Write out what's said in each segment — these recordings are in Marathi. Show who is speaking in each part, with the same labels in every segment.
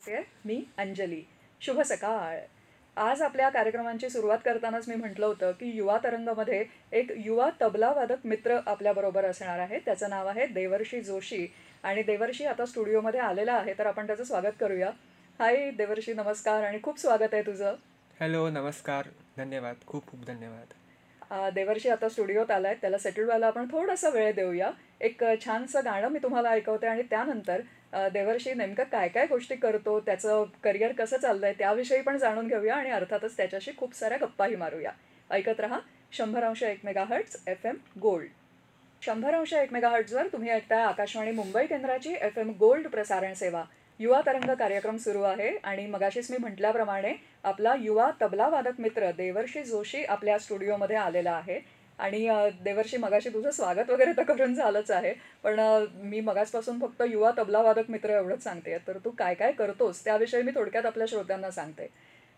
Speaker 1: मी अंजली. शुभ सकाळ. आज आपल्या कार्यक्रमांची सुरुवात करतानाच मी म्हटलं होतं की युवा तरंगमध्ये एक युवा तबला वादक मित्र आपल्याबरोबर असणार आहे. त्याचं नाव आहे देवर्षी जोशी आणि देवर्षी आता स्टुडिओमध्ये आलेला आहे, तर आपण त्याचं स्वागत करूया. हाय देवर्षी, नमस्कार आणि खूप स्वागत आहे तुझं.
Speaker 2: हॅलो, नमस्कार. धन्यवाद. खूप खूप धन्यवाद.
Speaker 1: देवर्षी आता स्टुडिओत आलाय, त्याला सेटल व्हायला आपण थोडासा वेळ देऊया. एक छानसं गाणं मी तुम्हाला ऐकवते आणि त्यानंतर देवर्षी नेमकं काय काय गोष्टी करतो, त्याचं करिअर कसं चाललंय त्याविषयी पण जाणून घेऊया आणि अर्थातच त्याच्याशी खूप साऱ्या गप्पाही मारूया. ऐकत रहा 100.1 FM गोल्ड. 100.1 तुम्ही ऐकताय आकाशवाणी मुंबई केंद्राची FM गोल्ड प्रसारण सेवा. युवा तरंग कार्यक्रम सुरू आहे आणि मगाशीच मी म्हटल्याप्रमाणे आपला युवा तबला वादक मित्र देवर्षी जोशी आपल्या स्टुडिओमध्ये आलेला आहे. आणि देवर्षी, मगाशी तुझं स्वागत वगैरे तर करून झालंच आहे, पण मी मगासपासून फक्त युवा तबला वादक मित्र एवढंच सांगते, तर तू काय काय करतोस त्याविषयी मी थोडक्यात आपल्या श्रोत्यांना सांगते.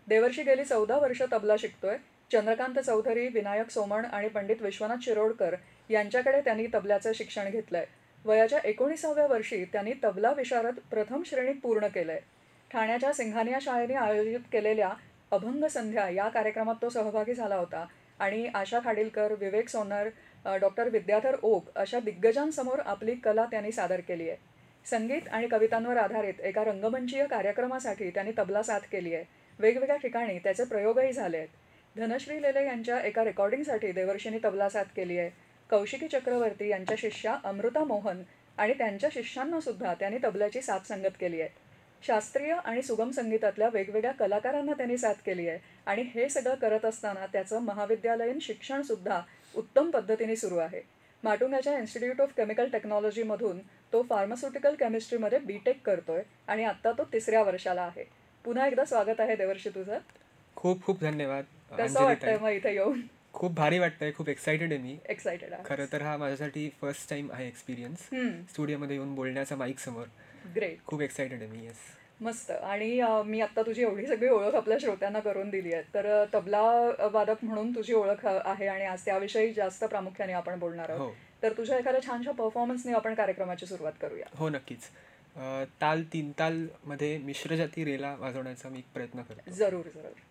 Speaker 1: देवर्षी गेली 14 वर्ष तबला शिकतोय. चंद्रकांत चौधरी, विनायक सोमण आणि पंडित विश्वनाथ शिरोडकर यांच्याकडे त्यांनी तबल्याचं शिक्षण घेतलंय. वयाच्या 19व्या वर्षी त्यांनी तबला विशारद प्रथम श्रेणीत पूर्ण केलंय. ठाण्याच्या सिंघानिया शाळेने आयोजित केलेल्या अभंग संध्या या कार्यक्रमात तो सहभागी झाला होता आणि आशा खाडीलकर, विवेक सोनर, डॉक्टर विद्याधर ओक अशा दिग्गजांसमोर आपली कला त्यांनी सादर केली आहे. संगीत आणि कवितांवर आधारित एका रंगमंचीय कार्यक्रमासाठी त्यांनी तबला साथ केली आहे. वेगवेगळ्या ठिकाणी त्याचे प्रयोगही झाले आहेत. धनश्री लेले यांच्या एका रेकॉर्डिंगसाठी देवर्षींनी तबला साथ केली आहे. कौशिकी चक्रवर्ती यांच्या शिष्या अमृता मोहन आणि त्यांच्या शिष्यांना सुद्धा त्यांनी तबल्याची साथ संगत केली आहे. शास्त्रीय आणि सुगम संगीतातल्या वेगवेगळ्या कलाकारांना त्यांनी साथ केली आहे आणि हे सगळं करत असताना त्याचं महाविद्यालयीन शिक्षणसुद्धा उत्तम पद्धतीने सुरू आहे. माटुंगाच्या इन्स्टिट्यूट ऑफ केमिकल टेक्नॉलॉजीमधून तो फार्मास्युटिकल केमिस्ट्रीमध्ये B.Tech करतोय आणि आत्ता तो 3ऱ्या वर्षाला आहे. पुन्हा एकदा स्वागत आहे देवर्षी तुझं.
Speaker 2: खूप खूप धन्यवाद
Speaker 1: कसं वाटतंय मग इथे येऊन?
Speaker 2: खूप भारी वाटतंय. खूप एक्सायटेड आहे मी.
Speaker 1: एक्सायटेड आहे?
Speaker 2: खरं तर हा माझ्यासाठी फर्स्ट टाइम आहे एक्सपिरियन्स स्टुडिओमध्ये येऊन बोलण्याचा माईक समोर.
Speaker 1: ग्रेट.
Speaker 2: खूप एक्सायटेड आहे मी. येस.
Speaker 1: मस्त. आणि मी आत्ता तुझी एवढी सगळी ओळख आपल्या श्रोत्यांना करून दिली आहे, तर तबला वादक म्हणून तुझी ओळख आहे आणि आज त्याविषयी जास्त प्रामुख्याने आपण बोलणार आहोत.
Speaker 2: हो
Speaker 1: तर तुझ्या एखाद्या छानशा परफॉर्मन्सने आपण कार्यक्रमाची सुरुवात करूया.
Speaker 2: हो, नक्कीच. ताल 3 तालमध्ये मिश्रजाती रेला वाजवण्याचा मी प्रयत्न करतो.
Speaker 1: जरूर जरूर.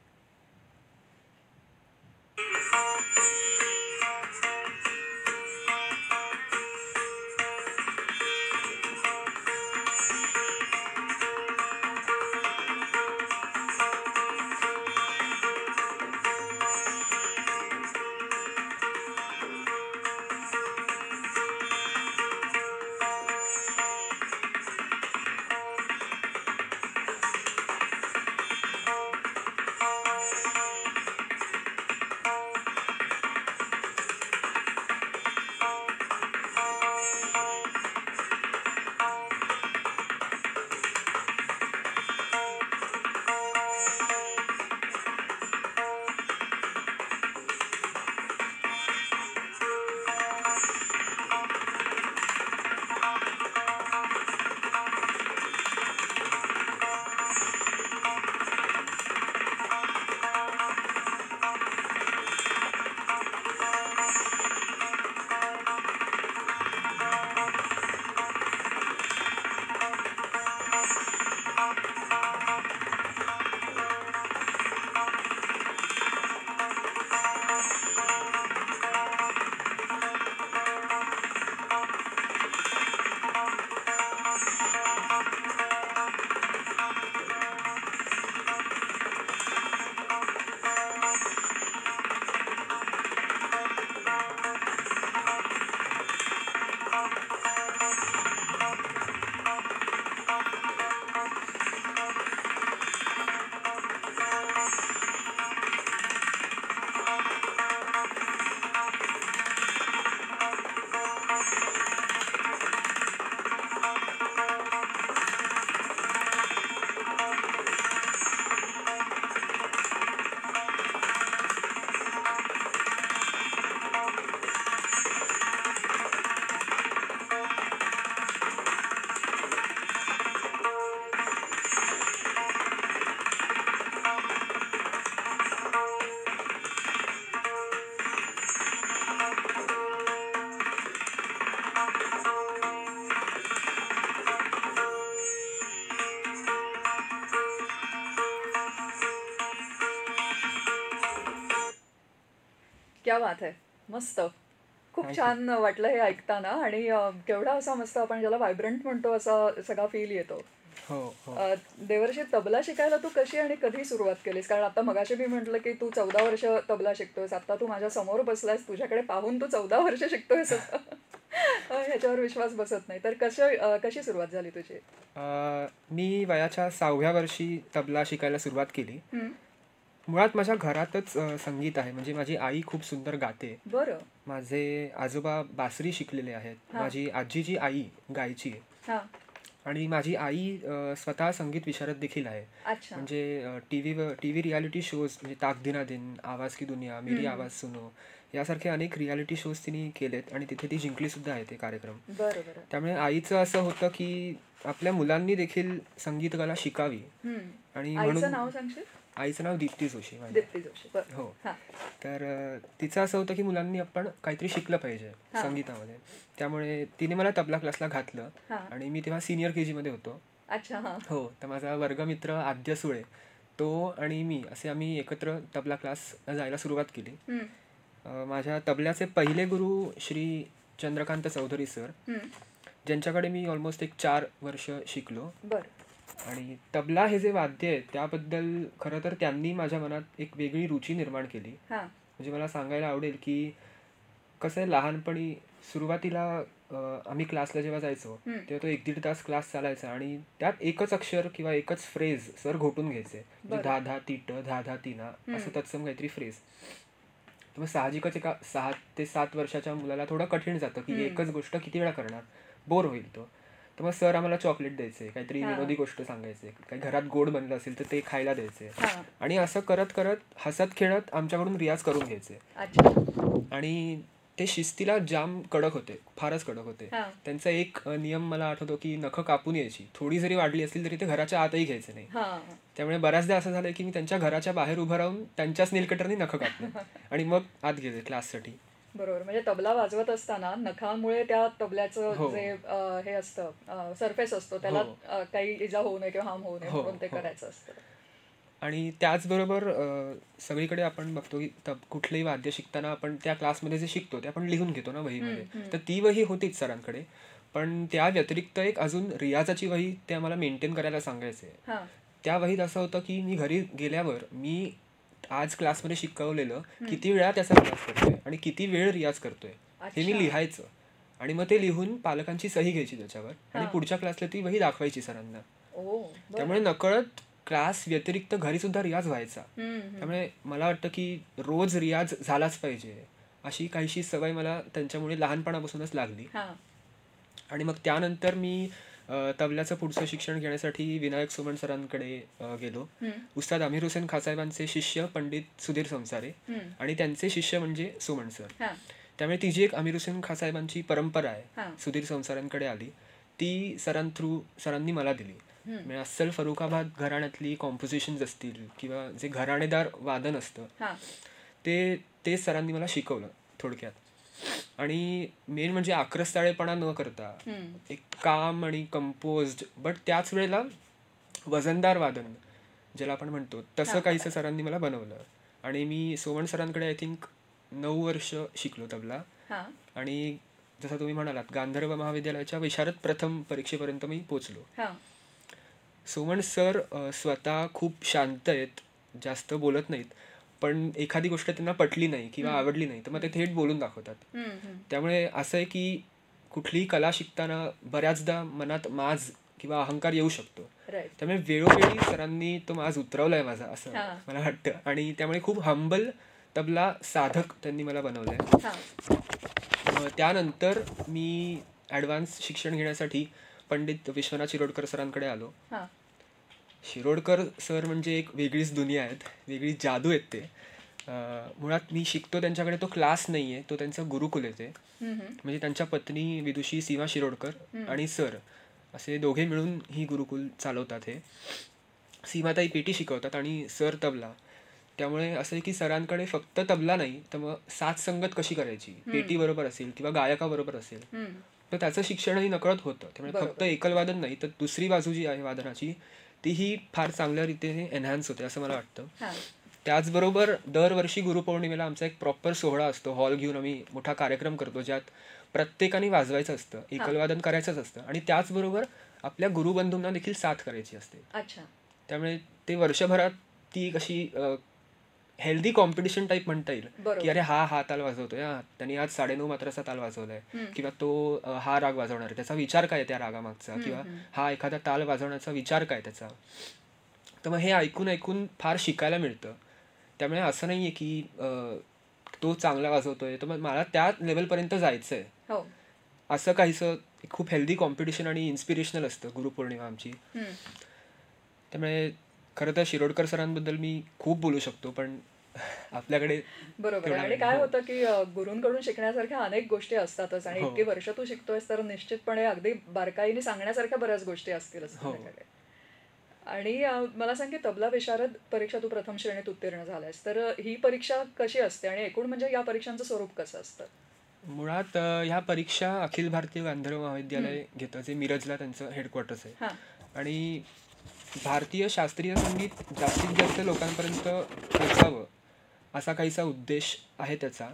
Speaker 1: क्या बात आहे. मस्त. खूप
Speaker 2: थँक्यू.
Speaker 1: छान वाटलं हे ऐकताना आणि केवढा असा मस्त आपण ज्याला व्हायब्रंट म्हणतो असा सगळा फील येतो.
Speaker 2: हो, हो.
Speaker 1: देवर्षी तबला शिकायला तू कशी आणि कधी सुरुवात केलीस? कारण आता मगाशी मी म्हटलं की तू 14 वर्ष तबला शिकतोयस. आता तू माझ्या समोर बसलायस, तुझ्याकडे पाहून तू 14 वर्ष शिकतोयस असं. ह्याच्यावर विश्वास बसत नाही. तर कशी सुरुवात झाली तुझी?
Speaker 2: मी वयाच्या 6व्या वर्षी तबला शिकायला सुरुवात केली.
Speaker 1: हं,
Speaker 2: मुळात माझ्या घरातच संगीत आहे. म्हणजे माझी आई खूप सुंदर गाते.
Speaker 1: बरं.
Speaker 2: माझे आजोबा बासरी शिकलेले आहेत.
Speaker 1: हां,
Speaker 2: माझी आजीची आई गायची आहे.
Speaker 1: हां.
Speaker 2: आणि माझी आई स्वतः संगीत विशारद देखील आहे.
Speaker 1: अच्छा.
Speaker 2: म्हणजे टी व्ही रियालिटी शोज म्हणजे ताक दिना दिन, आवाज की दुनिया, मेरी
Speaker 1: हं,
Speaker 2: आवाज सुनो यासारखे अनेक रियालिटी शोज तिने केलेत आणि तिथे ती जिंकलीसुद्धा आहे ते कार्यक्रम.
Speaker 1: बरं, बरं.
Speaker 2: त्यामुळे आईचं असं होतं की आपल्या मुलांनी देखील संगीतकला शिकावी
Speaker 1: हं.
Speaker 2: आणि
Speaker 1: आईचं
Speaker 2: म्हणून
Speaker 1: नाव सांगशील?
Speaker 2: आईचं नाव दीप्ती जोशी माझ्या.
Speaker 1: दीप्ती जोशी. बरं.
Speaker 2: हो.
Speaker 1: हां,
Speaker 2: तर तिचं असं होतं की मुलांनी आपण काहीतरी शिकलं पाहिजे
Speaker 1: हां,
Speaker 2: संगीतामध्ये. त्यामुळे तिने मला तबला क्लासला घातलं
Speaker 1: हां.
Speaker 2: आणि मी तेव्हा सिनियर KG मध्ये होतो.
Speaker 1: अच्छा. हां.
Speaker 2: हो, तर माझा वर्गमित्र आद्य सुळे, तो आणि मी असे आम्ही एकत्र तबला क्लासला जायला सुरुवात केली.
Speaker 1: हं,
Speaker 2: माझ्या तबल्याचे पहिले गुरु श्री चंद्रकांत चौधरी सर,
Speaker 1: हं.
Speaker 2: ज्यांच्याकडे मी ऑलमोस्ट एक 4 वर्ष शिकलो.
Speaker 1: बरं.
Speaker 2: आणि तबला हे जे वाद्य आहे त्याबद्दल खरं तर त्यांनी माझ्या मनात एक वेगळी रुची निर्माण केली.
Speaker 1: हां.
Speaker 2: म्हणजे मला सांगायला आवडेल की कसं आहे, लहानपणी सुरुवातीला आम्ही क्लासला जेव्हा जायचो
Speaker 1: हं.
Speaker 2: तेव्हा तो 1-1.5 तास क्लास चालायचा आणि त्यात एकच अक्षर किंवा एकच फ्रेज सर घोटून घ्यायचे. म्हणजे
Speaker 1: बरं.
Speaker 2: धा धा तीट, धा धा तीना
Speaker 1: हं.
Speaker 2: असं तत्सम काहीतरी फ्रेज. तर मग साहजिकच एका 6 ते 7 वर्षाच्या मुलाला थोडं कठीण जातं की
Speaker 1: हं.
Speaker 2: एकच गोष्ट किती वेळा करणार, बोर होईल तो. तर मग सर आम्हाला चॉकलेट द्यायचे, काहीतरी
Speaker 1: हां.
Speaker 2: विनोदी गोष्ट सांगायचे, काही घरात गोड बनलं असेल तर ते खायला द्यायचे
Speaker 1: हां.
Speaker 2: आणि असं करत करत हसत खेळत आमच्याकडून रियाज करून घ्यायचे.
Speaker 1: अच्छा.
Speaker 2: आणि ते शिस्तीला जाम कडक होते, फारच कडक होते.
Speaker 1: हां.
Speaker 2: त्यांचा एक नियम मला आठवतो की नखं कापून यायची, थोडी जरी वाढली असतील तरी ते घराच्या आतही घ्यायचे नाही.
Speaker 1: हां.
Speaker 2: त्यामुळे बऱ्याचदा असं झालंय की मी त्यांच्या घराच्या बाहेर उभं राहून त्यांच्याच नेलकटरनी नखं कापलं आणि मग आत गेले क्लाससाठी.
Speaker 1: बरोबर. म्हणजे तबला वाजवत असताना नखामुळे त्या तबल्याचं
Speaker 2: हो,
Speaker 1: जे हे असतं सरफेस असतो त्याला
Speaker 2: हो,
Speaker 1: काही इजा होऊ नये किंवा हार्म होऊ नये
Speaker 2: हो,
Speaker 1: म्हणून ते
Speaker 2: हो.
Speaker 1: करायचं असतं.
Speaker 2: आणि त्याचबरोबर सगळीकडे आपण बघतो की कुठलंही वाद्य शिकताना आपण त्या क्लासमध्ये जे शिकतो ते आपण लिहून घेतो ना
Speaker 1: हं,
Speaker 2: वहीमध्ये.
Speaker 1: हं.
Speaker 2: तर ती वही होतीच सरांकडे. पण त्या व्यतिरिक्त एक अजून रियाजाची वही ते आम्हाला मेंटेन करायला सांगायचे.
Speaker 1: हां.
Speaker 2: त्या वहीत असं होतं की मी घरी गेल्यावर मी आज क्लासमध्ये शिकवलेलं
Speaker 1: हं.
Speaker 2: किती वेळा त्याचा रियाज करतोय आणि किती वेळ रियाज करतोय हे मी
Speaker 1: अच्छा.
Speaker 2: लिहायचं. आणि मग ते लिहून पालकांची सही घ्यायची त्याच्यावर आणि
Speaker 1: हां.
Speaker 2: पुढच्या क्लासला ती वही दाखवायची सरांना.
Speaker 1: ओ. बरं.
Speaker 2: त्यामुळे नकळत क्लास व्यतिरिक्त घरी सुद्धा रियाज व्हायचा.
Speaker 1: हं, हं.
Speaker 2: त्यामुळे मला वाटतं की रोज रियाज झालाच पाहिजे अशी काहीशी सवय मला त्यांच्यामुळे लहानपणापासूनच लागली.
Speaker 1: हां.
Speaker 2: आणि मग त्यानंतर मी तबल्याचं पुढचं शिक्षण घेण्यासाठी विनायक सुमन सरांकडे गेलो.
Speaker 1: हं,
Speaker 2: उस्ताद आमिर हुसेन खासाहेबांचे शिष्य पंडित सुधीर संसारे
Speaker 1: हं.
Speaker 2: आणि त्यांचे शिष्य म्हणजे सुमन सर.
Speaker 1: हां.
Speaker 2: त्यामुळे ती जी एक आमिर हुसेन खासाहेबांची परंपरा आहे
Speaker 1: हां.
Speaker 2: सुधीर संसारांकडे आली, ती सरांनी मला दिली.
Speaker 1: हं.
Speaker 2: म्हणजे अस्सल फरुखाबाद घराण्यातली कॉम्पोजिशन्स असतील किंवा जे घराणेदार वादन असतं
Speaker 1: हां.
Speaker 2: ते सरांनी मला शिकवलं थोडक्यात. आणि मेन म्हणजे आक्रस्ताळेपणा न करता
Speaker 1: हं.
Speaker 2: एक काम आणि कंपोज्ड बट त्याच वेळेला वजनदार वादन ज्याला आपण म्हणतो तसं
Speaker 1: हां.
Speaker 2: काहीसं सरांनी मला बनवलं. आणि मी सोमण सरांकडे आय थिंक 9 वर्ष शिकलो तबला.
Speaker 1: हां.
Speaker 2: आणि जसं तुम्ही म्हणालात गांधर्व महाविद्यालयाच्या विशारद प्रथम परीक्षेपर्यंत मी पोचलो.
Speaker 1: हां.
Speaker 2: सोमण सर स्वतः खूप शांत आहेत, जास्त बोलत नाहीत, पण एखादी गोष्ट त्यांना पटली नाही किंवा
Speaker 1: हं.
Speaker 2: आवडली नाही तर मग ते थेट बोलून दाखवतात.
Speaker 1: हं, हं.
Speaker 2: त्यामुळे असं आहे की कुठलीही कला शिकताना बऱ्याचदा मनात माज किंवा अहंकार येऊ शकतो.
Speaker 1: राईट.
Speaker 2: त्यामुळे वेळोवेळी सरांनी तो माज उतरवलाय माझा असं
Speaker 1: हां.
Speaker 2: मला वाटतं. आणि त्यामुळे खूप हंबल तबला साधक त्यांनी मला बनवलंय.
Speaker 1: हां.
Speaker 2: त्यानंतर मी ॲडव्हान्स शिक्षण घेण्यासाठी पंडित विश्वनाथ शिरोडकर सरांकडे आलो.
Speaker 1: हां.
Speaker 2: शिरोडकर सर म्हणजे एक वेगळीच दुनिया आहेत, वेगळी जादू आहेत ते. मुळात मी शिकतो त्यांच्याकडे तो क्लास नाही आहे, तो त्यांचा गुरुकुल आहे ते.
Speaker 1: हं, हं.
Speaker 2: म्हणजे त्यांच्या पत्नी विदुषी सीमा शिरोडकर
Speaker 1: हं.
Speaker 2: आणि सर असे दोघे मिळून ही गुरुकुल चालवतात. हे सीमाताई पेटी शिकवतात आणि सर तबला. त्यामुळे असं आहे की सरांकडे फक्त तबला नाही तर मग साथ संगत कशी करायची, पेटी बरोबर असेल किंवा गायकाबरोबर असेल
Speaker 1: हं.
Speaker 2: तर त्याचं शिक्षणही नकळत होतं. त्यामुळे फक्त
Speaker 1: बरोबर.
Speaker 2: एकलवादन नाही तर दुसरी बाजू जी आहे वादनाची तीही फार चांगल्या रीतीने एनहान्स होते असं मला वाटतं.
Speaker 1: हां.
Speaker 2: त्याचबरोबर दरवर्षी गुरुपौर्णिमेला आमचा एक प्रॉपर सोहळा असतो, हॉल घेऊन आम्ही मोठा कार्यक्रम करतो, ज्यात प्रत्येकाने वाजवायचं असतं, एकलवादन करायचंच असतं आणि त्याचबरोबर आपल्या गुरुबंधूंना देखील साथ करायची असते.
Speaker 1: अच्छा.
Speaker 2: त्यामुळे ते वर्षभरात ती कशी हेल्दी कॉम्पिटिशन टाईप म्हणता येईल, की
Speaker 1: बरोबर.
Speaker 2: अरे हा ताल वाजवतोय, त्यांनी आज 9:30 मात्राचा ताल वाजवलाय, किंवा तो हा राग वाजवणार आहे, त्याचा विचार काय आहे त्या रागामागचा, किंवा हा एखादा ताल वाजवण्याचा विचार काय त्याचा. तर मग हे ऐकून ऐकून फार शिकायला मिळतं. त्यामुळे असं नाहीये की तो चांगला वाजवतोय तर मग मला त्या लेवलपर्यंत जायचंय,
Speaker 1: हो.
Speaker 2: असं काहीसं खूप हेल्दी कॉम्पिटिशन आणि इन्स्पिरेशनल असतं गुरुपौर्णिमा आमची. त्यामुळे खरं तर शिरोडकर सरांबद्दल मी खूप बोलू शकतो, पण आपल्याकडे
Speaker 1: बरोबर.
Speaker 2: तेवढा
Speaker 1: आणि
Speaker 2: वेळ
Speaker 1: काय
Speaker 2: नाही.
Speaker 1: होतं की गुरूंकडून शिकण्यासारख्या अनेक गोष्टी असतातच आणि
Speaker 2: हो.
Speaker 1: इतकी वर्ष तू शिकतोयस तर निश्चितपणे अगदी बारकाईने सांगण्यासारख्या बऱ्याच गोष्टी असतीलच
Speaker 2: हो.
Speaker 1: तुझ्याकडे. आणि मला सांग की तबला विशारद परीक्षा तू प्रथम श्रेणीत उत्तीर्ण झालायस, तर ही परीक्षा कशी असते आणि एकूण म्हणजे या परीक्षांचं स्वरूप कसं असतं?
Speaker 2: मुळात ह्या परीक्षा अखिल भारतीय गांधर्व महाविद्यालय घेतं, जे मिरजला त्यांचं हेडक्वार्टर्स आहे.
Speaker 1: हां.
Speaker 2: आणि भारतीय शास्त्रीय संगीत जास्तीत जास्त लोकांपर्यंत पोचावं असा काहीसा उद्देश आहे त्याचा.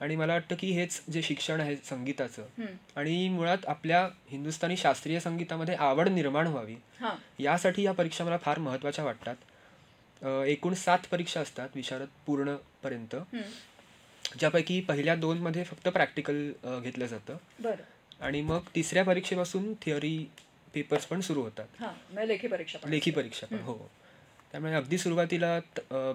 Speaker 2: आणि मला वाटतं की हेच जे शिक्षण आहे संगीताचं, आणि मुळात आपल्या हिंदुस्थानी शास्त्रीय संगीतामध्ये आवड निर्माण व्हावी,
Speaker 1: हां.
Speaker 2: यासाठी या परीक्षा मला फार महत्त्वाच्या वाटतात. एकूण 7 परीक्षा असतात विशारद पूर्णपर्यंत, ज्यापैकी पहिल्या 2 मध्ये फक्त प्रॅक्टिकल घेतलं जातं.
Speaker 1: बरं.
Speaker 2: आणि मग तिसऱ्या परीक्षेपासून थिअरी पेपर्स पण सुरू होतात,
Speaker 1: हां, म्हणजे लेखी परीक्षा पण
Speaker 2: लेखी
Speaker 1: असते.
Speaker 2: परीक्षा पण. हो. त्यामुळे अगदी सुरुवातीला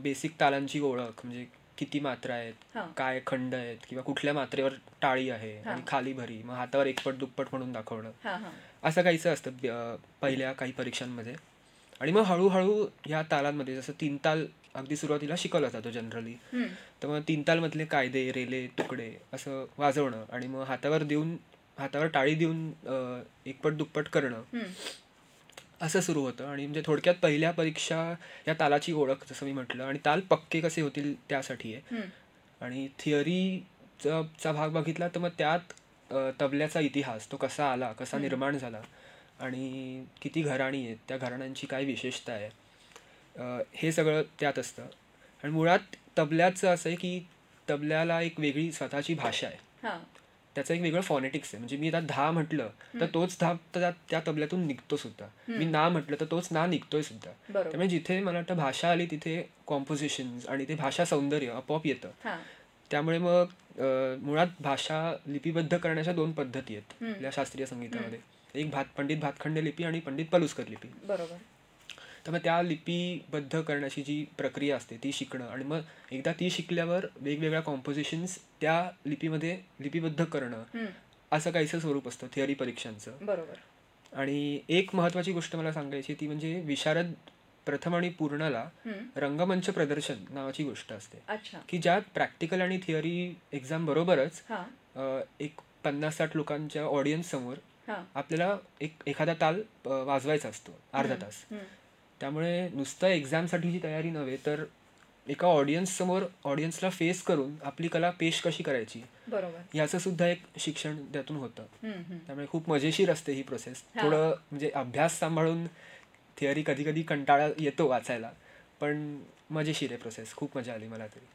Speaker 2: बेसिक तालांची ओळख, म्हणजे किती मात्रा आहेत,
Speaker 1: हां.
Speaker 2: काय खंड आहेत, किंवा कुठल्या मात्रेवर टाळी आहे आणि खाली भरी, मग हातावर एकपट दुप्पट म्हणून दाखवणं,
Speaker 1: हां, हां.
Speaker 2: असं काहीचं असतं पहिल्या काही परीक्षांमध्ये. आणि मग हळूहळू ह्या तालांमध्ये, जसं 3 ताल अगदी सुरुवातीला शिकवला जातो जनरली, तर मग 3 तालमधले कायदे, रेले, तुकडे असं वाजवणं, आणि मग हातावर टाळी देऊन एकपट दुप्पट करणं, असं सुरू होतं. आणि म्हणजे थोडक्यात पहिल्या परीक्षा या तालाची ओळख, जसं मी म्हटलं, आणि ताल पक्के कसे होतील त्यासाठी आहे. आणि थिअरीचा भाग बघितला तर मग त्यात तबल्याचा इतिहास, तो कसा आला, कसा निर्माण झाला, आणि किती घराणी आहेत, त्या घराण्यांची काय विशेषता आहे, हे सगळं त्यात असतं. आणि मुळात तबल्याचं असं आहे की तबल्याला एक वेगळी स्वतःची भाषा आहे, त्याचं एक वेगळं फॉनेटिक्स आहे. म्हणजे मी आता धा म्हटलं तर तोच धा त्या तबल्यातून निघतो सुद्धा, मी ना म्हटलं तर तोच ना निघतोय सुद्धा. त्यामुळे जिथे मला वाटतं भाषा आली तिथे कॉम्पोजिशन आणि ते भाषा सौंदर्य आपोआप येतं. त्यामुळे मग मुळात भाषा लिपिबद्ध करण्याच्या 2 पद्धती आहेत आपल्या शास्त्रीय संगीतामध्ये, एक पंडित भातखंडे लिपी आणि पंडित पलुस्कर लिपी.
Speaker 1: बरोबर.
Speaker 2: तर मग त्या लिपीबद्ध करण्याची जी प्रक्रिया असते ती शिकणं, आणि मग एकदा ती शिकल्यावर वेगवेगळ्या कॉम्पोजिशन्स त्या लिपीमध्ये लिपीबद्ध करणं, असं काहीसं स्वरूप असतं थिअरी परीक्षांचं.
Speaker 1: बरोबर.
Speaker 2: आणि एक महत्त्वाची गोष्ट मला सांगायची ती म्हणजे विशारद प्रथम आणि पूर्णला रंगमंच प्रदर्शन नावाची गोष्ट असते, की ज्यात प्रॅक्टिकल आणि थिअरी एक्झाम बरोबरच एक 50-60 लोकांच्या ऑडियन्स समोर आपल्याला एखादा ताल वाजवायचा असतो अर्धा तास. त्यामुळे नुसतं एक्झामसाठीची तयारी नव्हे, तर एका ऑडियन्स समोर ऑडियन्सला फेस करून आपली कला पेश कशी करायची, याचं सुद्धा एक शिक्षण त्यातून होतं. त्यामुळे खूप मजेशीर असते ही प्रोसेस. थोडं म्हणजे अभ्यास सांभाळून थिअरी कधी कधी कंटाळा येतो वाचायला, पण मजेशीर आहे प्रोसेस. खूप मजा आली मला तरी.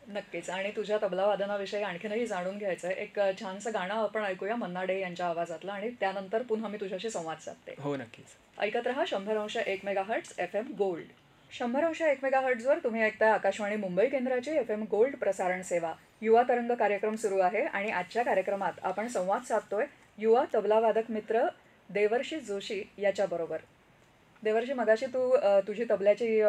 Speaker 1: नक्कीच. आणि तुझ्या तबला वादनाविषयी आणखीनही जाणून घ्यायचंय. एक छानसं गाणं आपण ऐकूया मन्ना डे यांच्या आवाजातलं, आणि त्यानंतर पुन्हा मी तुझ्याशी संवाद साधते.
Speaker 2: हो, नक्कीच.
Speaker 1: ऐकत रहा 100.1 मेगाहर्ट्झ FM गोल्ड. 100.1 मेगाहर्ट्झवर तुम्ही ऐकताय आकाशवाणी मुंबई केंद्राची FM गोल्ड प्रसारण सेवा. युवा तरंग कार्यक्रम सुरू आहे आणि आजच्या कार्यक्रमात आपण संवाद साधतोय युवा तबलावादक मित्र देवर्षी जोशी याच्याबरोबर. देवर्षी, मगाशी तू तुझी तबल्याची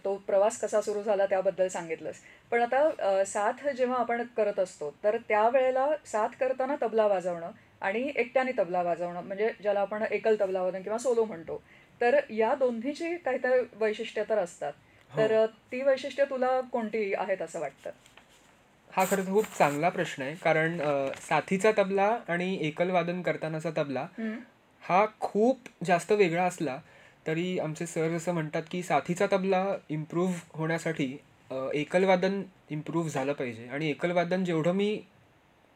Speaker 1: तो प्रवास कसा सुरू झाला त्याबद्दल सांगितलंस, पण आता साथ जेव्हा आपण करत असतो तर त्यावेळेला साथ करताना तबला वाजवणं आणि एकट्याने तबला वाजवणं, म्हणजे ज्याला आपण एकल तबलावादन किंवा सोलो म्हणतो, तर या दोन्हीची काहीतरी वैशिष्ट्य तर असतात. तर ती वैशिष्ट्य तुला कोणती आहेत असं वाटतं?
Speaker 2: हा खरं तर खूप चांगला प्रश्न आहे, कारण साथीचा तबला आणि एकल वादन करतानाचा तबला हा खूप जास्त वेगळा असला तरी आमचे सर जसं म्हणतात की साथीचा तबला इम्प्रूव्ह होण्यासाठी एकल वादन इम्प्रूव्ह झालं पाहिजे, आणि एकल वादन जेवढं मी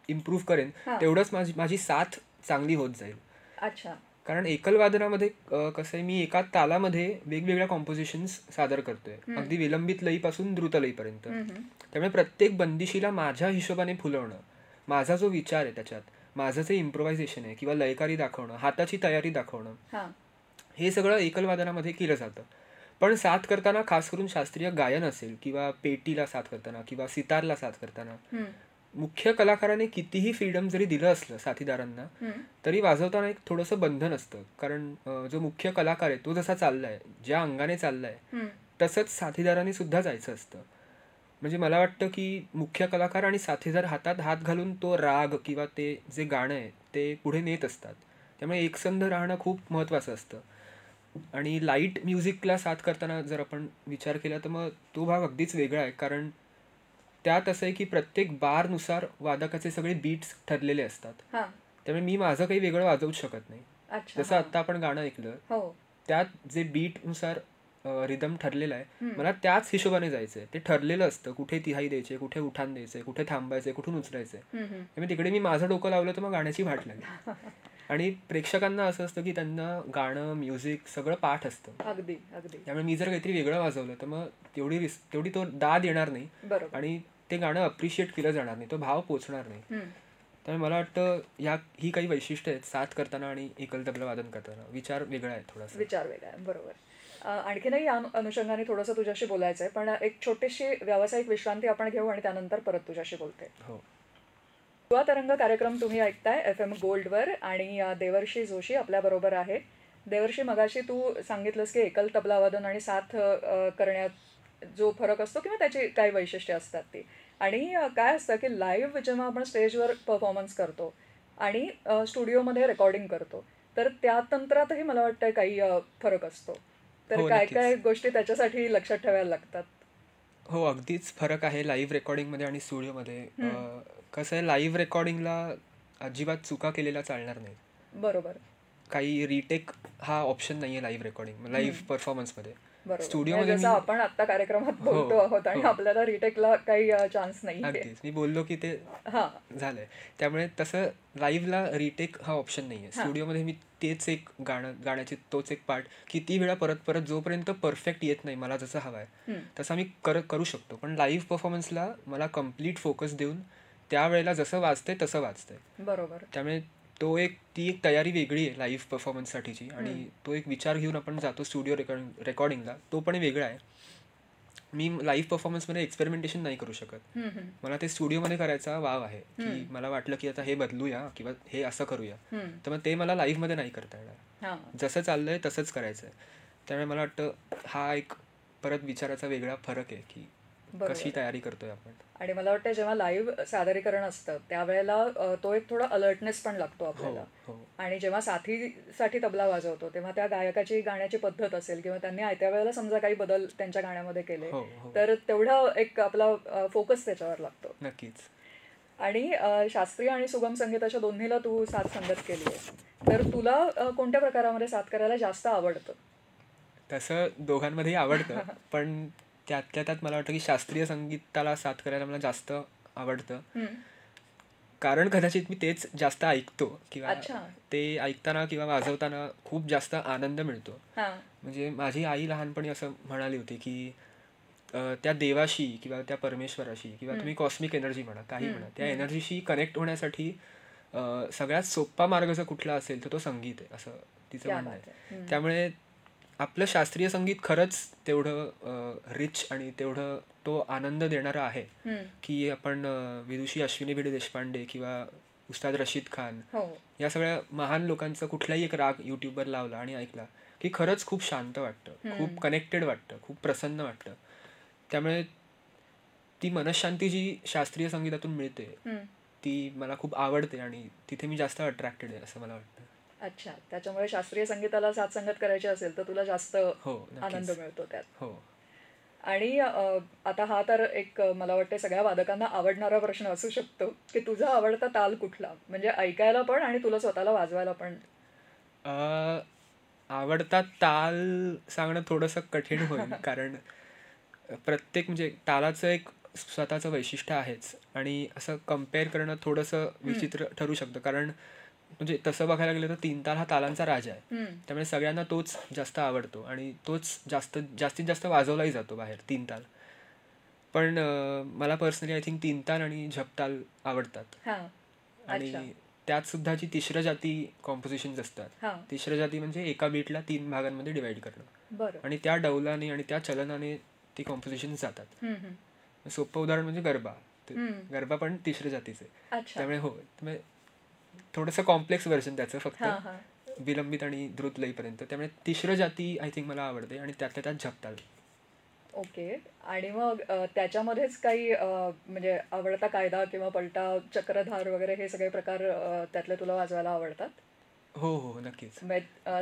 Speaker 2: इम्प्रूव्ह करेन तेवढंच माझी साथ चांगली होत जाईल.
Speaker 1: अच्छा.
Speaker 2: कारण एकल वादनामध्ये कसं आहे, मी एका तालामध्ये वेगवेगळ्या कॉम्पोजिशन्स सादर करतोय, अगदी विलंबित लयीपासून द्रुत लयीपर्यंत. त्यामुळे प्रत्येक बंदिशीला माझ्या हिशोबाने फुलवणं, माझा जो विचार आहे त्याच्यात, माझं जे इम्प्रोव्हायझेशन आहे किंवा लयकारी दाखवणं, हाताची तयारी दाखवणं, हे सगळं एकल वादनामध्ये केलं जातं. पण साथ करताना, खास करून शास्त्रीय गायन असेल किंवा पेटीला साथ करताना किंवा सितारला साथ करताना, मुख्य कलाकाराने कितीही फ्रीडम जरी दिलं असलं साथीदारांना, तरी वाजवताना एक थोडंसं बंधन असतं. कारण जो मुख्य कलाकार आहे तो जसा चाललाय, ज्या अंगाने चाललाय, तसंच साथीदाराने सुद्धा जायचं असतं. म्हणजे मला वाटतं की मुख्य कलाकार आणि साथीदार हातात हात घालून तो राग किंवा ते जे गाणं आहे ते पुढे नेत असतात. त्यामुळे एकसंध राहणं खूप महत्त्वाचं असतं. आणि लाईट म्युझिकला साथ करताना जर आपण विचार केला तर मग तो भाग अगदीच वेगळा आहे. कारण त्यात असं आहे की प्रत्येक बारनुसार वादकाचे सगळे बीट्स ठरलेले असतात. त्यामुळे मी माझं काही वेगळं वाजवूच शकत नाही. जसं आत्ता आपण गाणं ऐकलं, त्यात जे बीटनुसार रिदम ठरलेला आहे, मला त्याच हिशोबाने जायचंय. ते ठरलेलं असतं, कुठे तिहाई द्यायचे, कुठे उठान द्यायचे, कुठे थांबायचे, कुठून उचलायचे. त्यामुळे तिकडे मी माझं डोकं लावलं तर मग गाण्याची वाट लागली. आणि प्रेक्षकांना असं असतं की त्यांना गाणं, म्युझिक सगळं पाठ असतं.
Speaker 1: अगदी अगदी.
Speaker 2: त्यामुळे मी जर काहीतरी वेगळं वाजवलं तर मग तेवढी तो दाद येणार नाही आणि ते गाणं अप्रिशिएट केलं जाणार नाही, तो भाव पोचणार नाही. त्यामुळे मला वाटतं ही काही वैशिष्ट्य आहेत साथ करताना आणि एकल तबला वादन करताना. विचार वेगळा आहे, थोडासा
Speaker 1: विचार वेगळा आहे, बरोबर. आणखीनही या अनुषंगाने थोडंसं तुझ्याशी बोलायचं आहे, पण एक छोटीशी व्यावसायिक विश्रांती आपण घेऊ आणि त्यानंतर परत तुझ्याशी बोलते.
Speaker 2: हो.
Speaker 1: युवा तरंग कार्यक्रम तुम्ही ऐकताय FM गोल्डवर आणि देवर्षी जोशी आपल्याबरोबर आहे. देवर्षी, मगाशी तू सांगितलंस की एकल तबला वादन आणि साथ करण्यात जो फरक असतो किंवा त्याची काही वैशिष्ट्ये असतात ती, आणि काय असतं की लाईव्ह जेव्हा आपण स्टेजवर परफॉर्मन्स करतो आणि स्टुडिओमध्ये रेकॉर्डिंग करतो, तर त्या तंत्रातही मला वाटतं काही फरक असतो. तर काय काय गोष्टी त्याच्यासाठी लक्षात ठेवायला लागतात?
Speaker 2: हो, अगदीच फरक आहे लाईव्ह रेकॉर्डिंगमध्ये आणि स्टुडिओमध्ये. कसं आहे, लाईव्ह रेकॉर्डिंगला अजिबात चुका केलेल्या चालणार नाही.
Speaker 1: बरोबर.
Speaker 2: काही रिटेक हा ऑप्शन नाहीये लाईव्ह रेकॉर्डिंग, लाईव्ह परफॉर्मन्समध्ये.
Speaker 1: स्टुडिओमध्ये जसं आपण आता कार्यक्रमात बोलतो आहोत आणि आपल्याला रिटेकला काही चान्स नाही.
Speaker 2: अगदीच, मी बोललो की ते झालंय. त्यामुळे तसं लाईव्हला रिटेक हा ऑप्शन नाहीये. स्टुडिओमध्ये मी तेच एक गाण्याचे तोच एक पार्ट किती वेळा परत परत, जोपर्यंत परफेक्ट येत नाही मला जसं हवाय तसा मी करू शकतो. पण लाईव्ह परफॉर्मन्सला मला कम्प्लीट फोकस देऊन त्यावेळेला जसं वाजतंय तसं वाजतंय.
Speaker 1: बरोबर.
Speaker 2: त्यामुळे ती एक तयारी वेगळी आहे लाईव्ह परफॉर्मन्ससाठीची, आणि तो एक विचार घेऊन आपण जातो स्टुडिओ रेकॉर्डिंगला, तो पण वेगळा आहे. मी लाईव्ह परफॉर्मन्समध्ये एक्सपेरिमेंटेशन नाही करू शकत. मला ते स्टुडिओमध्ये करायचा वाव आहे की मला वाटलं की आता हे बदलूया किंवा हे असं करूया, तर मग ते मला लाईव्हमध्ये नाही करता येणार. जसं चाललंय तसंच करायचं आहे. त्यामुळे मला वाटतं हा एक परत विचाराचा वेगळा फरक आहे की कशी तयारी करतोय आपण.
Speaker 1: आणि मला वाटतं जेव्हा लाईव्ह सादरीकरण असतं त्यावेळेला तो एक थोडा अलर्टनेस पण लागतो आपल्याला. आणि जेव्हा साथीसाठी तबला वाजवतो तेव्हा त्या गायकाची गाण्याची पद्धत असेल किंवा त्यांनी आयत्या वेळेला समजा काही बदल त्यांच्या गाण्यामध्ये केले तर तेवढा एक आपला फोकस त्याच्यावर लागतो.
Speaker 2: नक्कीच.
Speaker 1: आणि शास्त्रीय आणि सुगम संगीत अशा दोन्हीला तू साथ संगत केली आहे, तर तुला कोणत्या प्रकारामध्ये साथ करायला जास्त आवडतं?
Speaker 2: तसं दोघांमध्येही आवडतं, पण त्यातल्या त्यात मला वाटतं की शास्त्रीय संगीताला साथ करायला मला जास्त आवडतं. कारण कदाचित मी तेच जास्त ऐकतो किंवा ते ऐकताना किंवा वाजवताना खूप जास्त आनंद मिळतो. म्हणजे माझी आई लहानपणी असं म्हणाली होती की त्या देवाशी किंवा त्या परमेश्वराशी किंवा तुम्ही कॉस्मिक एनर्जी म्हणा, काही म्हणा, त्या एनर्जीशी कनेक्ट होण्यासाठी सगळ्यात सोपा मार्ग जर कुठला असेल तर तो संगीत आहे, असं तिचं म्हणणं आहे. त्यामुळे आपलं शास्त्रीय संगीत खरंच तेवढं रिच आणि तेवढं तो आनंद देणारा आहे की आपण विदुषी अश्विनी भिडे देशपांडे किंवा उस्ताद रशीद खान या सगळ्या महान लोकांचा कुठलाही एक राग युट्यूबवर लावला आणि ऐकला की खरंच खूप शांत वाटतं, खूप कनेक्टेड वाटतं, खूप प्रसन्न वाटतं. त्यामुळे ती मनशांती जी शास्त्रीय संगीतातून मिळते ती मला खूप आवडते आणि तिथे मी जास्त अट्रॅक्टेड आहे असं मला वाटतं.
Speaker 1: अच्छा, त्याच्यामुळे शास्त्रीय संगीताला साथ संगत करायची असेल तर तुला जास्त आनंद मिळतो त्यात.
Speaker 2: हो.
Speaker 1: आणि आता हा तर एक मला वाटतं सगळ्या वादकांना आवडणारा प्रश्न असू शकतो की तुझा आवडता ताल कुठला, म्हणजे ऐकायला पण आणि तुला स्वतःला वाजवायला पण.
Speaker 2: आवडता ताल सांगणं थोडंसं कठीण होईल कारण प्रत्येक म्हणजे तालाचं एक स्वतःचं वैशिष्ट्य आहेच आणि असं कम्पेअर करणं थोडंसं विचित्र ठरू शकतं. कारण म्हणजे तसं बघायला गेलं तर 3 ताल हा तालांचा राजा आहे.
Speaker 1: हम्म.
Speaker 2: त्यामुळे सगळ्यांना तोच जास्त आवडतो आणि तोच जास्तीत जास्त वाजवलाही जातो बाहेर 3 ताल. पण मला पर्सनली आय थिंक 3 ताल आणि झपताल आवडतात.
Speaker 1: हा. अच्छा.
Speaker 2: आणि त्यात सुद्धा जी तिसरं जाती कॉम्पोजिशन्स असतात.
Speaker 1: हा.
Speaker 2: तिसरं जाती म्हणजे एका बीटला 3 भागांमध्ये डिवाइड करणं
Speaker 1: बरं.
Speaker 2: आणि त्या डौलाने आणि त्या चलनाने ती कॉम्पोजिशन्स जातात.
Speaker 1: हम्म, हम्म.
Speaker 2: सोपं उदाहरण म्हणजे गरबा.
Speaker 1: हम्म.
Speaker 2: गरबा पण तिसऱ्या जातीचे.
Speaker 1: अच्छा.
Speaker 2: त्यामुळे हो, त्यामुळे थोडंसं कॉम्प्लेक्स व्हर्जन त्याचं फक्त
Speaker 1: हा हा.
Speaker 2: विलंबित आणि द्रुत लईपर्यंत. त्यामुळे तिसरं जाती आय थिंक मला आवडते आणि त्यातल्या त्यात झपताल.
Speaker 1: ओके. आणि मग त्याच्यामध्येच काही म्हणजे आवडता कायदा किंवा पलटा, चक्रधार वगैरे हे सगळे प्रकार त्यातले तुला वाजवायला आवडतात?
Speaker 2: हो हो नक्कीच.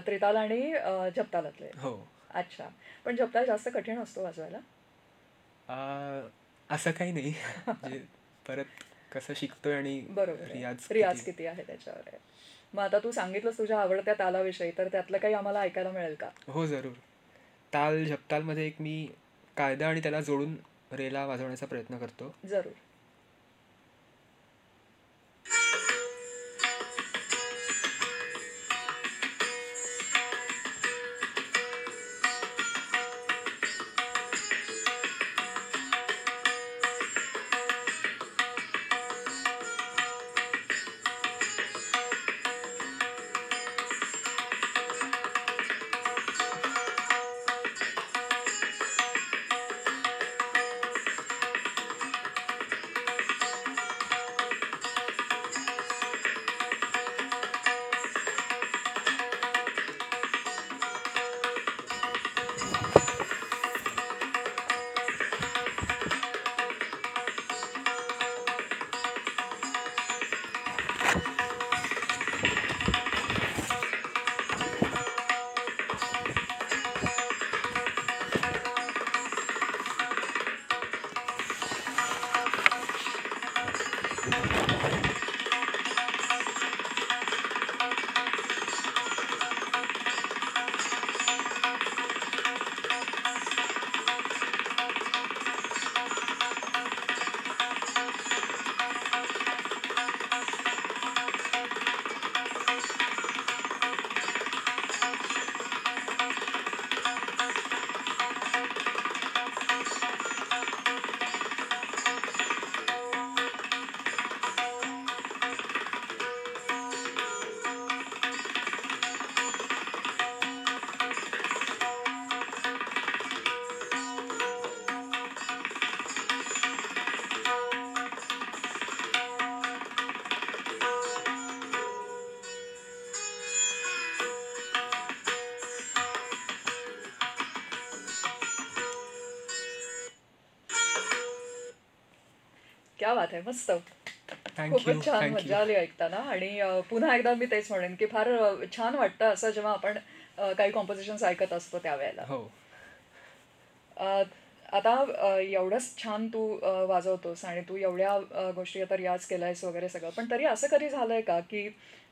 Speaker 1: त्रिताल आणि झपतालातले.
Speaker 2: हो.
Speaker 1: अच्छा. पण झपताल जास्त कठीण असतो वाजवायला?
Speaker 2: असं काही नाही. म्हणजे परत कसं शिकतोय आणि
Speaker 1: बरोबर आहे.
Speaker 2: रियाज
Speaker 1: रियाज किती आहे त्याच्यावर आहे. मग आता तू सांगितलंस तुझ्या आवडत्या तालाविषयी, तर त्यातलं काही आम्हाला ऐकायला मिळेल का?
Speaker 2: हो जरूर. ताल झपतालमध्ये एक मी कायदा आणि त्याला जोडून रेला वाजवण्याचा प्रयत्न करतो.
Speaker 1: जरूर. क्या बात आहे. मस्त.
Speaker 2: थँक्यू.
Speaker 1: खूपच छान.
Speaker 2: थँक्यू.
Speaker 1: मजा आली ऐकताना. आणि पुन्हा एकदा मी तेच म्हणेन की फार छान वाटतं असं जेव्हा आपण काही कॉम्पोजिशन्स ऐकत असतो त्यावेळेला.
Speaker 2: हो.
Speaker 1: आता एवढंच छान तू वाजवतोस आणि तू एवढ्या गोष्टी आता रियाज केलायस वगैरे सगळं, पण तरी असं कधी झालंय का की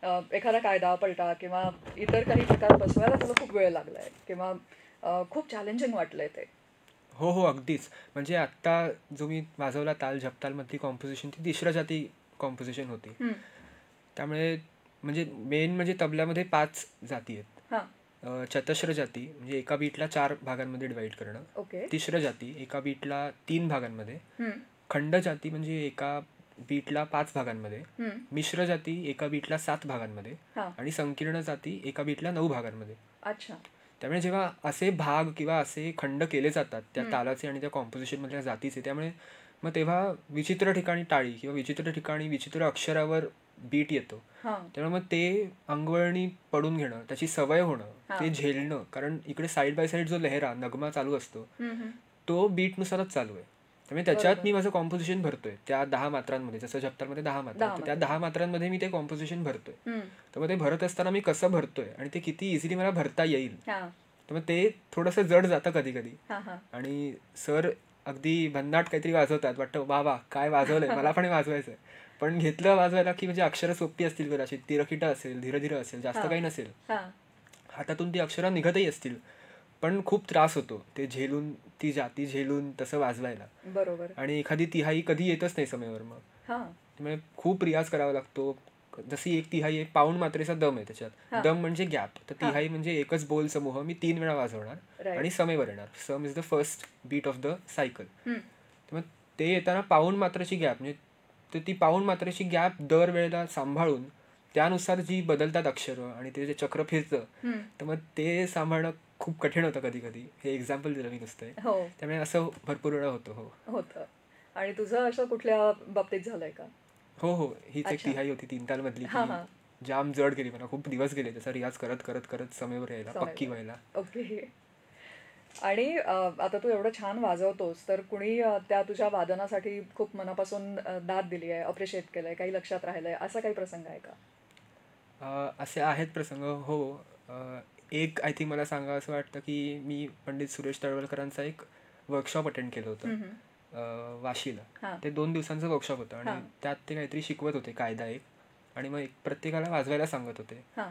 Speaker 1: एखादा कायदा पलटा किंवा इतर काही प्रकार बसवायला तुला खूप वेळ लागलाय किंवा खूप चॅलेंजिंग वाटलंय ते?
Speaker 2: हो हो अगदीच. म्हणजे आत्ता जो मी वाजवला ताल झपतालमधली कॉम्पोजिशन ती तिसऱ्या जाती कॉम्पोजिशन होती.
Speaker 1: हम्म.
Speaker 2: त्यामुळे म्हणजे मेन म्हणजे तबल्यामध्ये 5 जाती आहेत.
Speaker 1: हां.
Speaker 2: चतस्र जाती म्हणजे एका बीटला 4 भागांमध्ये डिवाइड करणं.
Speaker 1: ओके.
Speaker 2: तिसरं जाती एका बीटला 3 भागांमध्ये.
Speaker 1: हम्म.
Speaker 2: खंड जाती म्हणजे एका बीटला 5 भागांमध्ये.
Speaker 1: हम्म.
Speaker 2: मिश्र जाती एका बीटला 7 भागांमध्ये.
Speaker 1: हां.
Speaker 2: आणि संकीर्ण जाती एका बीटला 9 भागांमध्ये.
Speaker 1: अच्छा.
Speaker 2: त्यामुळे जेव्हा असे भाग किंवा असे खंड केले जातात त्या तालाचे आणि त्या कॉम्पोजिशनमधल्या जातीचे, त्यामुळे मग तेव्हा विचित्र ठिकाणी टाळी किंवा विचित्र ठिकाणी विचित्र अक्षरावर बीट येतो.
Speaker 1: हां.
Speaker 2: त्यामुळे मग ते अंगवळणी पडून घेणं, त्याची सवय होणं, ते झेलणं, कारण इकडे साईड बाय साईड जो लहरा नगमा चालू असतो तो बीटनुसारच चालू आहे. त्यामुळे त्याच्यात मी माझं कॉम्पोजिशन भरतोय त्या 10 मात्रांमध्ये. जसं झपतालमध्ये 10 मात्रा आहेत, तर त्या 10 मात्रांमध्ये मी ते कॉम्पोजिशन भरतोय. तर मग ते भरत असताना मी कसं भरतोय आणि ते किती इझिली मला भरता येईल, तर मग ते थोडंसं जड जातं कधी कधी. आणि सर अगदी भन्नाट काहीतरी वाजवतात, वाटतं वा वा काय वाजवलंय, मला पण वाजवायचंय. पण घेतलं वाजवायला की म्हणजे अक्षरं सोपी असतील कदाचित, तिरकिटं असेल, धीर धीर असेल, जास्त काही नसेल, हातातून ती अक्षरं निघतही असतील, पण खूप त्रास होतो ते झेलून, ती जाती झेलून तसं वाजवायला.
Speaker 1: बरोबर.
Speaker 2: आणि एखादी तिहाई कधी येतच नाही समयवर. मग त्यामुळे खूप रियाज करावा लागतो, जशी एक तिहाई आहे, पाऊण मात्रेचा दम आहे त्याच्यात.
Speaker 1: हा.
Speaker 2: दम म्हणजे गॅप, तर
Speaker 1: हा.
Speaker 2: तिहाई म्हणजे एकच बोल समूह मी 3 वेळा वाजवणार
Speaker 1: Right.
Speaker 2: आणि समेवर येणार. Sam is the first beat of the cycle.
Speaker 1: Hmm.
Speaker 2: तर मग ते येताना पाऊण मात्रेची गॅप, म्हणजे तर ती पाऊण मात्रेची गॅप दर वेळेला सांभाळून त्यानुसार जी बदलतात अक्षरं आणि ते जे चक्र फिरतं,
Speaker 1: हम्म.
Speaker 2: तर मग ते सांभाळणं खूप कठीण होतं कधी कधी. हे एक्झाम्पल दिलं मी नुसतं.
Speaker 1: हो
Speaker 2: त्यामुळे असं भरपूर वेळा होतं. हो
Speaker 1: होतं. आणि तुझं असं कुठल्या बाबतीत झालंय का?
Speaker 2: हो हो हीच एक
Speaker 1: अच्छा.
Speaker 2: तिहाई होती 3 तालमधली,
Speaker 1: हा हा
Speaker 2: की जाम जड गेली मला. खूप दिवस गेले त्याचा रियाज करत करत करत समेवर यायला, पक्की व्हायला.
Speaker 1: ओके. आणि आता तू एवढं छान वाजवतोस, तर कुणी त्या तुझ्या वादनासाठी खूप मनापासून दाद दिली आहे, अप्रिशिएट केलंय, काही लक्षात राहिलंय, असा काही प्रसंग आहे का?
Speaker 2: असे आहेत प्रसंग. हो. एक आय थिंक मला सांगा असं वाटतं की मी पंडित सुरेश तळवलकरांचा एक वर्कशॉप अटेंड केलं होतं वाशीला.
Speaker 1: हां.
Speaker 2: ते 2 दिवसांचं वर्कशॉप होतं आणि
Speaker 1: हां.
Speaker 2: त्यात ते काहीतरी शिकवत होते, कायदा एक, आणि मग प्रत्येकाला वाजवायला सांगत होते.
Speaker 1: हां.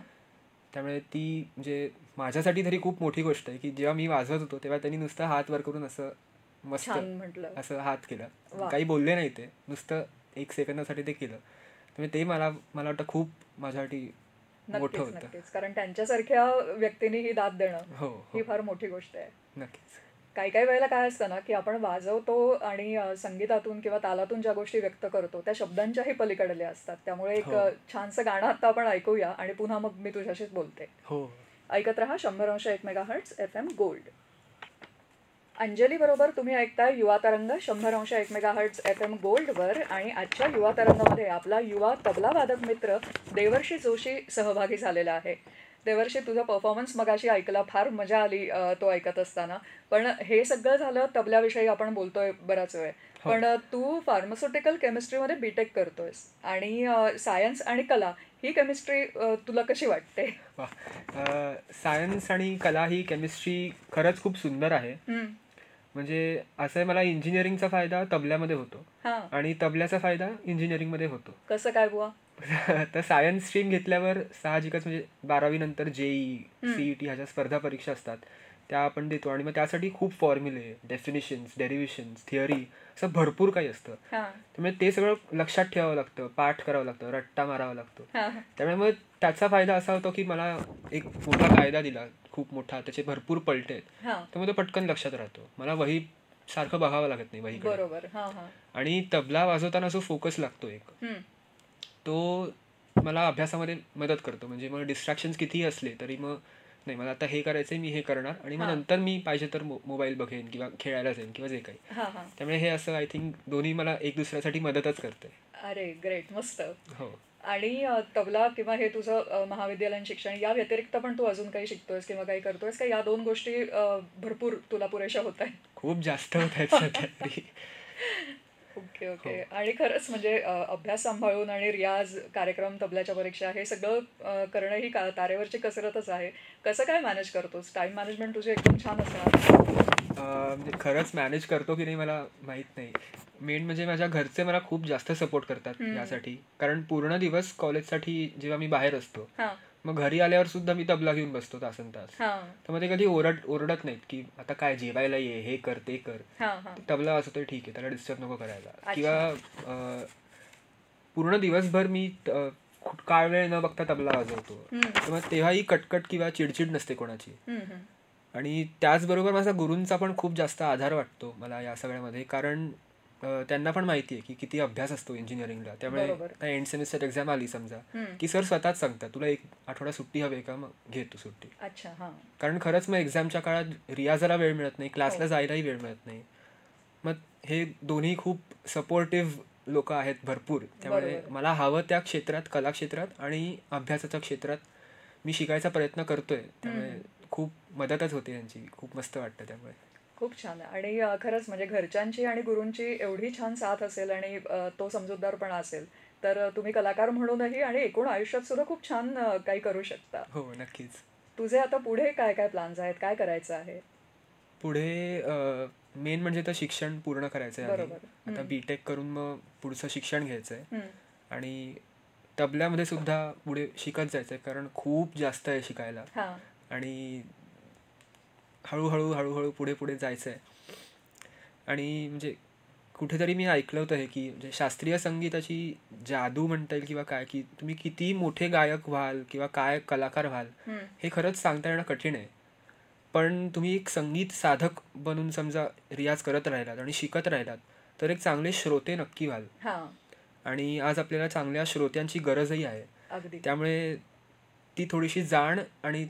Speaker 2: त्यामुळे ती म्हणजे माझ्यासाठी तरी खूप मोठी गोष्ट आहे की जेव्हा मी वाजवत होतो तेव्हा त्यांनी नुसतं हात वर करून असं मस्त
Speaker 1: छान म्हटलं.
Speaker 2: असं हात केला,
Speaker 1: वा.
Speaker 2: काही बोलले नाही, ते नुसतं 1 सेकंदासाठी ते केलं. त्यामुळे ते मला वाटतं खूप माझ्यासाठी मोठं
Speaker 1: नक्कीच
Speaker 2: होतं.
Speaker 1: नक्कीच. कारण त्यांच्यासारख्या व्यक्तीने ही दाद देणं
Speaker 2: हो हो
Speaker 1: ही फार मोठी गोष्ट आहे.
Speaker 2: नक्कीच.
Speaker 1: काही काही वेळेला काय असतं ना, की आपण वाजवतो आणि संगीतातून किंवा तालातून ज्या गोष्टी व्यक्त करतो त्या शब्दांच्याही पलीकडल्या असतात. त्यामुळे एक
Speaker 2: हो.
Speaker 1: छानसं गाणं आता आपण ऐकूया आणि पुन्हा मग मी तुझ्याशीच बोलते.
Speaker 2: हो
Speaker 1: ऐकत रहा 100.1 मेगाहर्ट्झ FM गोल्ड. अंजली बरोबर तुम्ही ऐकताय युवा तरंग 100.1 मेगाहर्ट्झ FM गोल्डवर. आणि आजच्या युवा तरंगामध्ये आपला युवा तबला वादक मित्र देवर्षी जोशी सहभागी झालेला आहे. देवर्षी, तुझा परफॉर्मन्स मगाशी ऐकला, फार मजा आली तो ऐकत असताना. पण हे सगळं झालं तबल्याविषयी आपण बोलतोय बराच वेळ. पण तू फार्मास्युटिकल केमिस्ट्रीमध्ये बीटेक करतोयस आणि सायन्स आणि कला ही केमिस्ट्री तुला कशी वाटते?
Speaker 2: सायन्स आणि कला ही केमिस्ट्री खरंच खूप सुंदर आहे. म्हणजे असं आहे, मला इंजिनिअरिंगचा फायदा तबल्यामध्ये होतो
Speaker 1: हां.
Speaker 2: आणि तबल्याचा फायदा इंजिनिअरिंगमध्ये होतो.
Speaker 1: कसं काय बुवा?
Speaker 2: तर सायन्स स्ट्रीम घेतल्यावर साहजिकच म्हणजे 12वी नंतर जेई सीईटी ह्याच्या स्पर्धा परीक्षा असतात, त्या आपण देतो आणि मग त्यासाठी खूप फॉर्म्युले, डेफिनिशन्स, डेरिव्हेशन्स, थिअरी, असं भरपूर काही असतं.
Speaker 1: हां.
Speaker 2: त्यामुळे ते सगळं लक्षात ठेवावं लागतं, पाठ करावं लागतं, रट्टा मारावा लागतो.
Speaker 1: हां.
Speaker 2: त्यामुळे मग त्याचा फायदा असा होतो की मला एक मोठा कायदा दिला, खूप मोठा, त्याचे भरपूर पलटे आहेत,
Speaker 1: हां.
Speaker 2: त्यामुळे तो पटकन लक्षात राहतो. मला वही सारखं बघावं लागत नाही वहीकडे.
Speaker 1: बरोबर. हां हां.
Speaker 2: आणि तबला वाजवताना जो फोकस लागतो एक, तो मला अभ्यासामध्ये मदत करतो. म्हणजे मग डिस्ट्रॅक्शन्स कितीही असले तरी मग नाही, मला आता हे करायचंय, मी हे करणार आणि मग
Speaker 1: हां.
Speaker 2: नंतर मी पाहिजे तर मोबाईल बघेन किंवा खेळायला जाईन किंवा जे काही.
Speaker 1: हां हां.
Speaker 2: त्यामुळे हे असं आय थिंक दोन्ही मला एक दुसऱ्यासाठी मदतच करते.
Speaker 1: अरे ग्रेट, मस्त.
Speaker 2: हो.
Speaker 1: आणि तबला किंवा हे तुझं महाविद्यालयीन शिक्षण या व्यतिरिक्त पण तू अजून काही शिकतोयस किंवा काही करतोयस का? या 2 गोष्टी भरपूर तुला पुरेशा होत आहेत?
Speaker 2: खूप जास्त होत आहेत सध्या तरी.
Speaker 1: Okay okay. आणि खरंच म्हणजे अभ्यास सांभाळून आणि रियाज, कार्यक्रम, तबल्याच्या परीक्षा हे सगळं करणं ही तारेवरची कसरतच आहे. कसं काय मॅनेज करतोस? टाइम मॅनेजमेंट तुझी एकदम छान असणार.
Speaker 2: म्हणजे खरंच मॅनेज करतो की नाही मला माहीत नाही. मेन म्हणजे माझ्या घरचे मला खूप जास्त सपोर्ट करतात यासाठी. कारण पूर्ण दिवस कॉलेजसाठी जेव्हा मी बाहेर असतो,
Speaker 1: हां.
Speaker 2: मग घरी आल्यावर सुद्धा मी तबला घेऊन बसतो तासनतास.
Speaker 1: हां.
Speaker 2: तर मग ते कधी ओरडत नाहीत की आता काय जेवायला ये, हे कर ते कर.
Speaker 1: हां हां.
Speaker 2: तबला वाजवतोय ठीक आहे, त्याला डिस्टर्ब नको करायला. किंवा पूर्ण दिवसभर मी काळ वेळ न बघता तबला वाजवतो. तर मग तेव्हाही कटकट किंवा चिडचिड नसते कोणाची. आणि त्याचबरोबर माझा गुरूंचा पण खूप जास्त आधार वाटतो मला या सगळ्यामध्ये. कारण त्यांना पण माहिती आहे की किती अभ्यास असतो इंजिनिअरिंगला. त्यामुळे एंड सेमिस्टर एक्झाम आली समजा की सर स्वतःच सांगतात तुला 1 आठवडा सुट्टी हवी का, मग घे तू सुट्टी.
Speaker 1: अच्छा. हां.
Speaker 2: कारण खरंच मग एक्झामच्या काळात रियाजाला वेळ मिळत नाही, क्लासला जायलाही वेळ मिळत नाही. मग हे दोन्ही खूप सपोर्टिव्ह लोक आहेत भरपूर. त्यामुळे मला हवं त्या क्षेत्रात, कला क्षेत्रात आणि अभ्यासाच्या क्षेत्रात मी शिकायचा प्रयत्न करतोय. त्यामुळे खूप मदतच होते यांची. खूप मस्त वाटतं त्यामुळे.
Speaker 1: खूप छान. आणि खरंच म्हणजे घरच्यांची आणि गुरूंची एवढी छान साथ असेल आणि तो समजूतदारपणा असेल तर तुम्ही कलाकार म्हणूनही आणि एकूण आयुष्यात सुद्धा खूप छान काही करू शकता.
Speaker 2: हो नक्कीच.
Speaker 1: तुझे आता पुढे काय काय प्लॅन्स आहेत? काय करायचं आहे?
Speaker 2: पुढे मेन म्हणजे तर शिक्षण पूर्ण करायचं आहे. आता बीटेक करून मग पुढचं शिक्षण घ्यायचं आहे आणि तबल्यामध्ये सुद्धा पुढे शिकत जायचं आहे. कारण खूप जास्त आहे शिकायला आणि हळूहळू पुढे जायचं आहे. आणि म्हणजे कुठेतरी मी ऐकलं होतं हे की म्हणजे शास्त्रीय संगीताची जादू म्हणता येईल किंवा काय, की तुम्ही किती मोठे गायक व्हाल किंवा काय कलाकार व्हाल हे खरंच सांगता येणं कठीण आहे. पण तुम्ही एक संगीत साधक बनून समजा रियाज करत राहिलात आणि शिकत राहिलात तर एक चांगले श्रोते नक्की व्हाल.
Speaker 1: हां,
Speaker 2: आणि आज आपल्याला चांगल्या श्रोत्यांची गरजही आहे.
Speaker 1: अगदी.
Speaker 2: त्यामुळे ती थोडीशी जाण आणि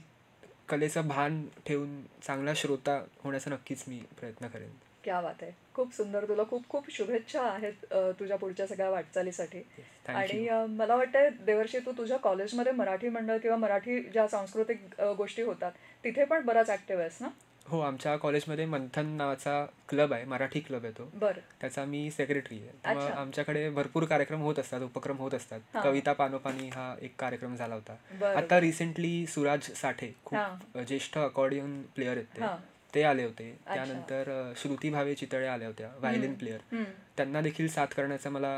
Speaker 2: कलेचं भान ठेवून चांगला श्रोता होण्याचा नक्कीच मी प्रयत्न करेन.
Speaker 1: क्या बात आहे. खूप सुंदर. तुला खूप खूप शुभेच्छा आहेत तुझ्या पुढच्या सगळ्या वाटचालीसाठी.
Speaker 2: थँक्यू.
Speaker 1: आणि मला वाटतंय देवर्षी तू तुझ्या कॉलेजमध्ये मराठी मंडळ किंवा मराठी ज्या सांस्कृतिक गोष्टी होतात तिथे पण बराच ऍक्टिव्ह आहेस ना?
Speaker 2: हो, आमच्या कॉलेजमध्ये मंथन नावाचा क्लब आहे, मराठी क्लब आहे तो.
Speaker 1: बरं.
Speaker 2: त्याचा मी सेक्रेटरी आहे. त्यामुळे
Speaker 1: अच्छा.
Speaker 2: आमच्याकडे भरपूर कार्यक्रम होत असतात, उपक्रम होत असतात.
Speaker 1: हां.
Speaker 2: कविता पानोपानी हा एक कार्यक्रम झाला होता.
Speaker 1: बरं,
Speaker 2: आता रिसेंटली सुराज साठे
Speaker 1: हां.
Speaker 2: खूप ज्येष्ठ अकॉर्डियन प्लेयर आहेत
Speaker 1: हां.
Speaker 2: ते आले होते.
Speaker 1: अच्छा.
Speaker 2: त्यानंतर श्रुती भावे चितळे आल्या होत्या, व्हायलिन प्लेयर.
Speaker 1: हं.
Speaker 2: त्यांना देखील साथ करण्याचा मला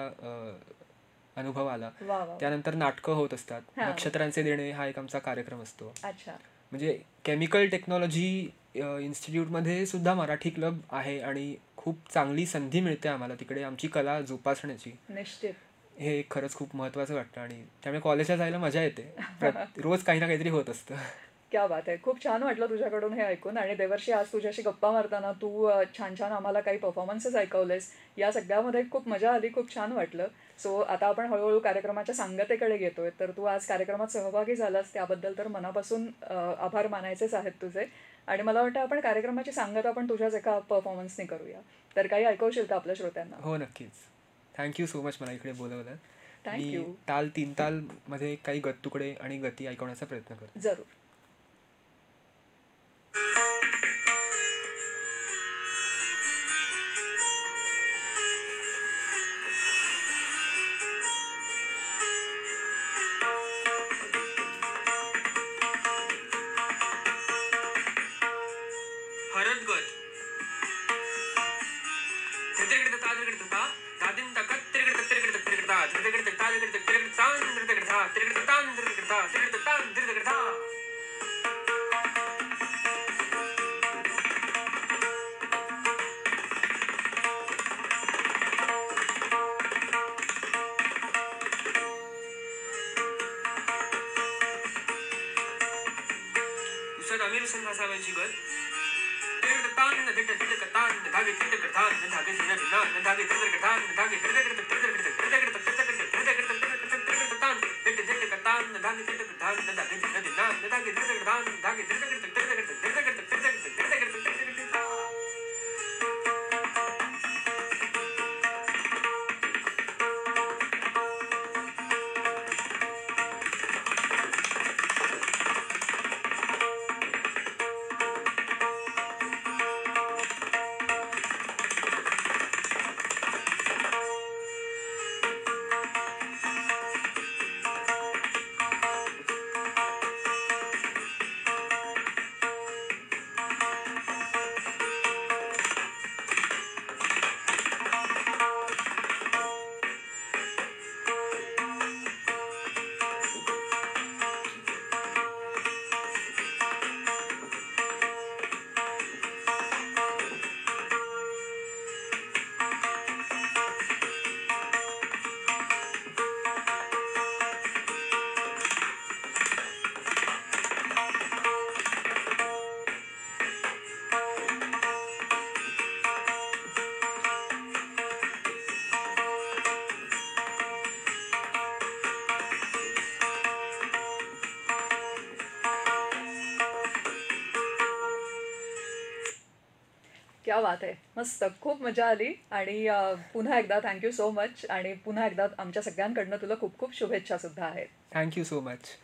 Speaker 2: अनुभव आला.
Speaker 1: वा वा.
Speaker 2: त्यानंतर नाटकं होत असतात.
Speaker 1: हां.
Speaker 2: नक्षत्रांचे देणे हा एक आमचा कार्यक्रम असतो.
Speaker 1: अच्छा.
Speaker 2: म्हणजे केमिकल टेक्नॉलॉजी इन्स्टिट्यूटमध्ये सुद्धा मराठी क्लब आहे आणि खूप चांगली संधी मिळते आम्हाला तिकडे आमची कला जोपासण्याची.
Speaker 1: निश्चित.
Speaker 2: हे खरंच खूप महत्त्वाचं वाटतं आणि त्यामुळे कॉलेजला जायला मजा येते. रोज काही ना काहीतरी होत असतं.
Speaker 1: क्या बात आहे. खूप छान वाटलं तुझ्याकडून हे ऐकून. आणि देवर्षी आज तुझ्याशी गप्पा मारताना तू छान छान आम्हाला काही परफॉर्मन्सेस ऐकवलेस. या सगळ्यामध्ये खूप मजा आली, खूप छान वाटलं. सो आता आपण हळूहळू कार्यक्रमाच्या सांगतेकडे येतोय. तर तू आज कार्यक्रमात सहभागी झालास त्याबद्दल तर मनापासून आभार मानायचेच आहेत तुझे. आणि मला वाटतं आपण कार्यक्रमाची सांगता आपण तुझ्याच एका परफॉर्मन्सने करूया. तर काही ऐकवशील का आपल्या श्रोत्यांना?
Speaker 2: हो, नक्कीच. थँक्यू सो मच मला इकडे बोलवलं.
Speaker 1: थँक्यू.
Speaker 2: मी ताल 3 तालमध्ये काही तुकडे आणि गती ऐकवण्याचा प्रयत्न करतो.
Speaker 1: जरूर.
Speaker 2: हरदगत आमिर हुसेन साहेबांची गत
Speaker 1: क्या बात आहे. मस्त. खूप मजा आली. आणि पुन्हा एकदा थँक्यू सो मच. आणि पुन्हा एकदा आमच्या सगळ्यांकडनं तुला खूप खूप शुभेच्छा सुद्धा आहेत.
Speaker 2: Thank you so much.